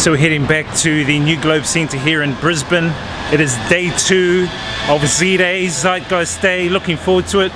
So we're heading back to the New Globe Centre here in Brisbane. It is day 2 of Z-Day, Zeitgeist Day. Looking forward to it.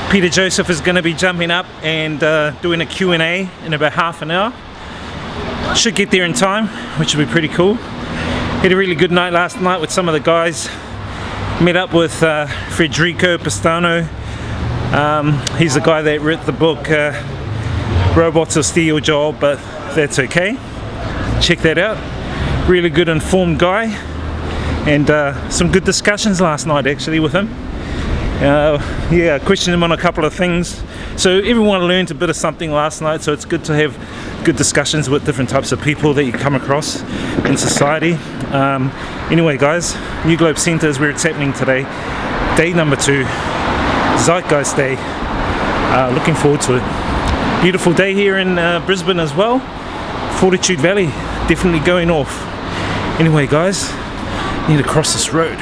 Peter Joseph is going to be jumping up and doing a Q&A in about half an hour. Should get there in time, which will be pretty cool. Had a really good night last night with some of the guys. Met up with Federico Pistano. He's the guy that wrote the book Robots Will Steal Your Job, but that's okay. Check that out. Really good, informed guy, and some good discussions last night actually with him. Questioned him on a couple of things. So everyone learned a bit of something last night, so it's good to have good discussions with different types of people that you come across in society. Anyway guys, New Globe Centre is where it's happening today. Day number 2, Zeitgeist Day. Looking forward to it. Beautiful day here in Brisbane as well. Fortitude Valley definitely going off. Anyway guys, need to cross this road.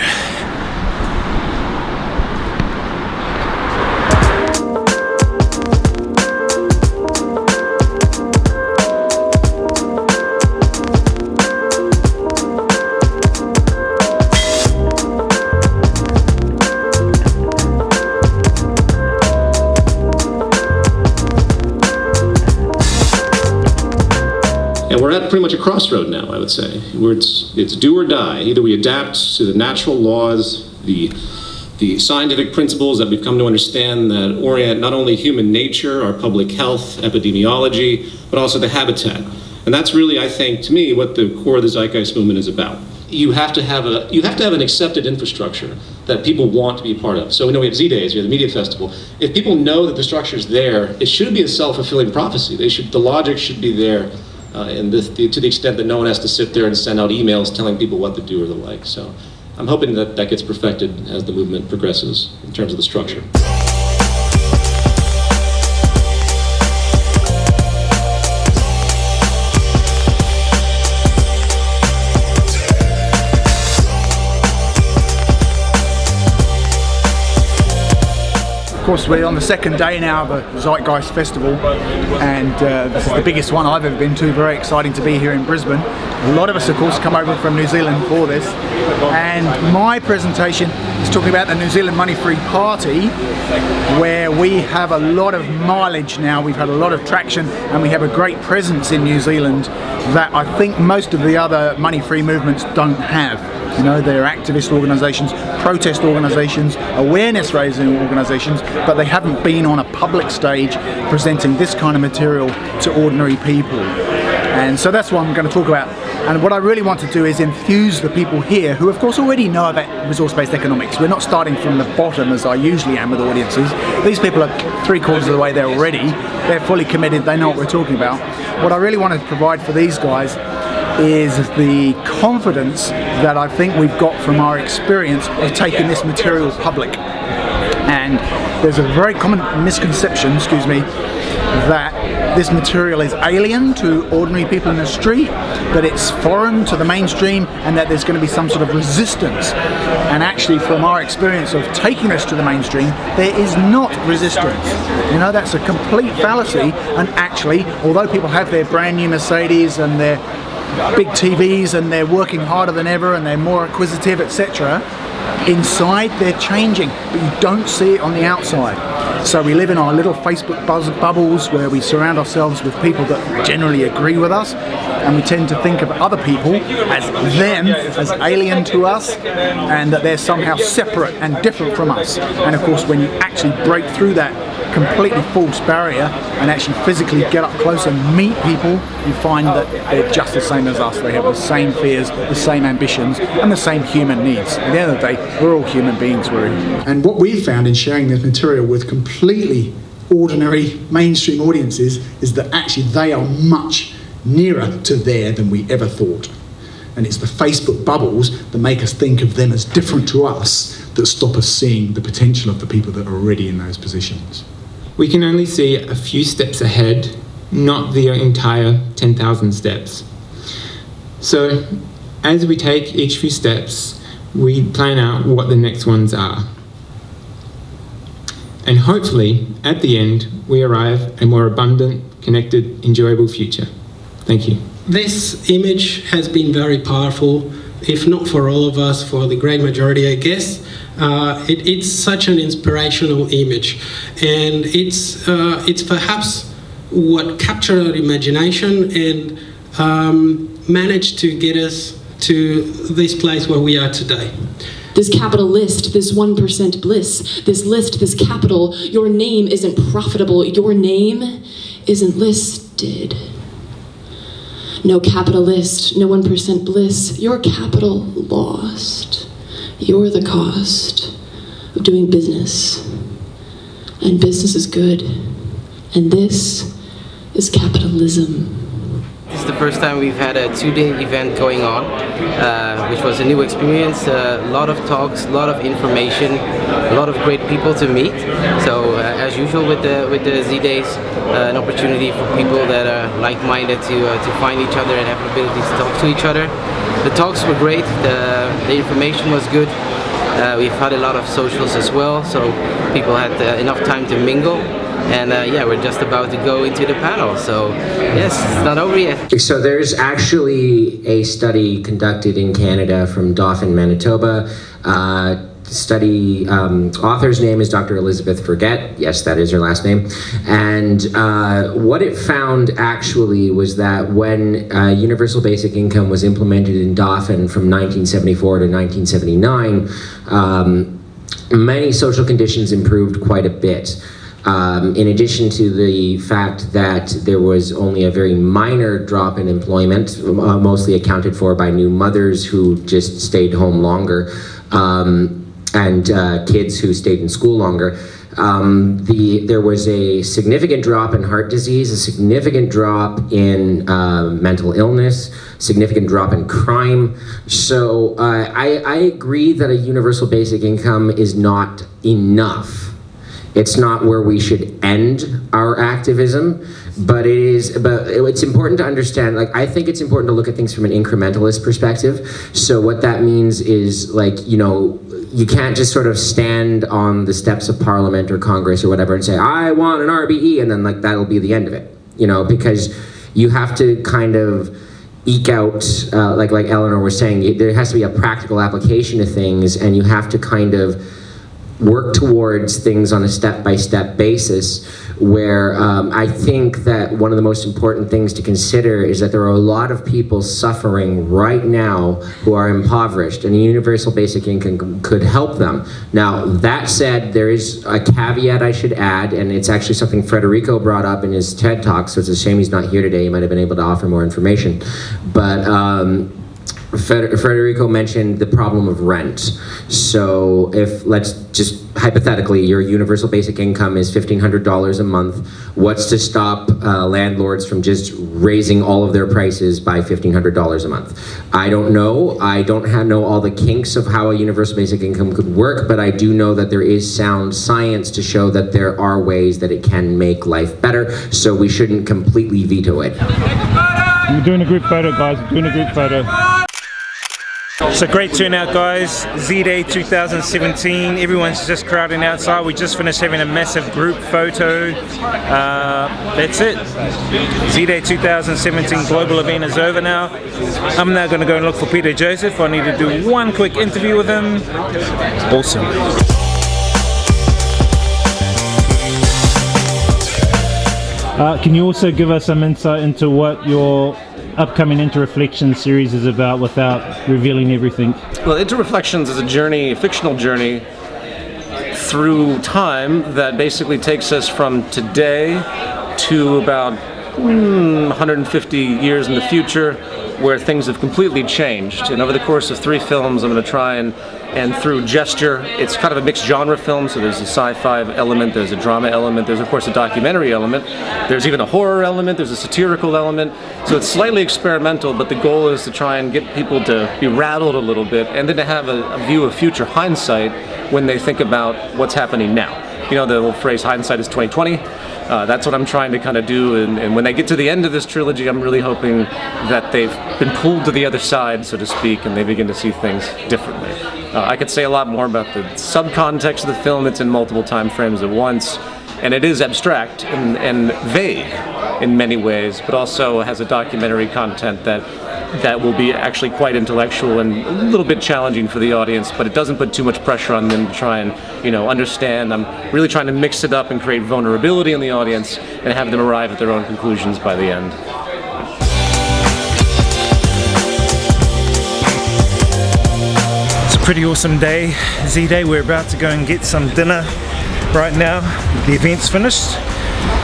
And we're at pretty much a crossroad now, I would say, where it's do or die. Either we adapt to the natural laws, the scientific principles that we've come to understand that orient not only human nature, our public health, epidemiology, but also the habitat. And that's really, I think, to me, what the core of the Zeitgeist movement is about. You have to have an accepted infrastructure that people want to be a part of. So we know we have Z-Days, we have the Media Festival. If people know that the structure's there, it should be a self-fulfilling prophecy. The logic should be there. To the extent that no one has to sit there and send out emails telling people what to do or the like. So I'm hoping that that gets perfected as the movement progresses in terms of the structure. Of course, we're on the second day now of the Zeitgeist Festival, and this is the biggest one I've ever been to. Very exciting to be here in Brisbane. A lot of us, of course, come over from New Zealand for this, and my presentation is talking about the New Zealand Money-Free Party, where we have a lot of mileage now. We've had a lot of traction, and we have a great presence in New Zealand that I think most of the other money-free movements don't have. You know, they're activist organisations, protest organisations, awareness-raising organisations, but they haven't been on a public stage presenting this kind of material to ordinary people. And so that's what I'm going to talk about. And what I really want to do is infuse the people here who, of course, already know about resource-based economics. We're not starting from the bottom as I usually am with audiences. These people are 3/4 of the way there already. They're fully committed. They know what we're talking about. What I really want to provide for these guys is the confidence that I think we've got from our experience of taking this material public. And there's a very common misconception, that this material is alien to ordinary people in the street, that it's foreign to the mainstream, and that there's going to be some sort of resistance. And actually, from our experience of taking this to the mainstream, there is not resistance. You know, that's a complete fallacy. And actually, although people have their brand new Mercedes and their big TVs and they're working harder than ever and they're more acquisitive, etc., inside they're changing, but you don't see it on the outside. So we live in our little Facebook bubbles where we surround ourselves with people that generally agree with us, and we tend to think of other people as them, as alien to us, and that they're somehow separate and different from us. And of course, when you actually break through that completely false barrier and actually physically get up close and meet people, you find that they're just the same as us. They have the same fears, the same ambitions, and the same human needs. At the end of the day, we're all human beings, really. And what we've found in sharing this material with completely ordinary mainstream audiences is that actually they are much nearer to there than we ever thought. And it's the Facebook bubbles that make us think of them as different to us that stop us seeing the potential of the people that are already in those positions. We can only see a few steps ahead, not the entire 10,000 steps. So as we take each few steps, we plan out what the next ones are. And hopefully, at the end, we arrive at a more abundant, connected, enjoyable future. Thank you. this image has been very powerful, if not for all of us, for the great majority, I guess. It's such an inspirational image, and it's perhaps what captured our imagination and managed to get us to this place where we are today. This capital list, this 1% bliss, this list, this capital, your name isn't profitable, your name isn't listed. No capital list, no 1% bliss, your capital lost. You're the cost of doing business. And business is good. And this is capitalism. This is the first time we've had a two-day event going on, which was a new experience, a lot of talks, a lot of information, a lot of great people to meet. So as usual with the Z-Days, an opportunity for people that are like-minded to find each other and have the ability to talk to each other. The talks were great, the information was good. We've had a lot of socials as well, so people had enough time to mingle. And yeah, we're just about to go into the panel, so yes, it's not over yet. So there's actually a study conducted in Canada from Dauphin, Manitoba. Study author's name is Dr. Elizabeth Forget. Yes, that is her last name. And what it found actually was that when universal basic income was implemented in Dauphin from 1974 to 1979, many social conditions improved quite a bit. In addition to the fact that there was only a very minor drop in employment, mostly accounted for by new mothers who just stayed home longer, and kids who stayed in school longer, there was a significant drop in heart disease, a significant drop in mental illness, significant drop in crime. So I agree that a universal basic income is not enough. It's not where we should end our activism, but it's important to understand, like, I think it's important to look at things from an incrementalist perspective. So what that means is, like, you know, you can't just sort of stand on the steps of Parliament or Congress or whatever and say, I want an RBE, and then, like, that'll be the end of it, you know, because you have to kind of eke out, like Eleanor was saying, there has to be a practical application of things, and you have to kind of work towards things on a step-by-step basis, where I think that one of the most important things to consider is that there are a lot of people suffering right now who are impoverished, and a universal basic income could help them. Now, that said, there is a caveat I should add, and it's actually something Federico brought up in his TED Talk, so it's a shame he's not here today. He might have been able to offer more information. But Federico mentioned the problem of rent. So if, let's just hypothetically, your universal basic income is $1,500 a month, what's to stop landlords from just raising all of their prices by $1,500 a month? I don't know. I don't know all the kinks of how a universal basic income could work, but I do know that there is sound science to show that there are ways that it can make life better, so we shouldn't completely veto it. We're doing a group photo, guys. We're doing a group photo. So great turnout, guys. Z-Day 2017. Everyone's just crowding outside. We just finished having a massive group photo. That's it. Z-Day 2017 global event is over now. I'm now going to go and look for Peter Joseph. I need to do one quick interview with him. Awesome. Can you also give us some insight into what your upcoming Interreflections series is about without revealing everything? Well, Interreflections is a journey, a fictional journey through time that basically takes us from today to about 150 years in the future, where things have completely changed. And over the course of 3 films, I'm going to try and through gesture, it's kind of a mixed genre film, so there's a sci-fi element, there's a drama element, there's of course a documentary element, there's even a horror element, there's a satirical element, so it's slightly experimental, but the goal is to try and get people to be rattled a little bit, and then to have a view of future hindsight when they think about what's happening now. You know, the little phrase, hindsight is 20/20. That's what I'm trying to kind of do, and when they get to the end of this trilogy, I'm really hoping that they've been pulled to the other side, so to speak, and they begin to see things differently. I could say a lot more about the subcontext of the film. It's in multiple time frames at once, And it is abstract and vague in many ways, but also has a documentary content that will be actually quite intellectual and a little bit challenging for the audience, but it doesn't put too much pressure on them to try and, understand. I'm really trying to mix it up and create vulnerability in the audience and have them arrive at their own conclusions by the end. It's a pretty awesome day, Z-Day. We're about to go and get some dinner right now. The event's finished.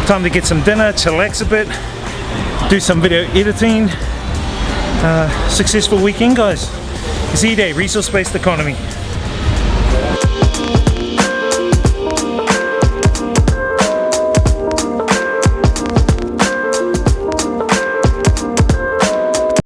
Time to get some dinner, chillax a bit, do some video editing. Successful weekend, guys. Z-Day, resource-based economy.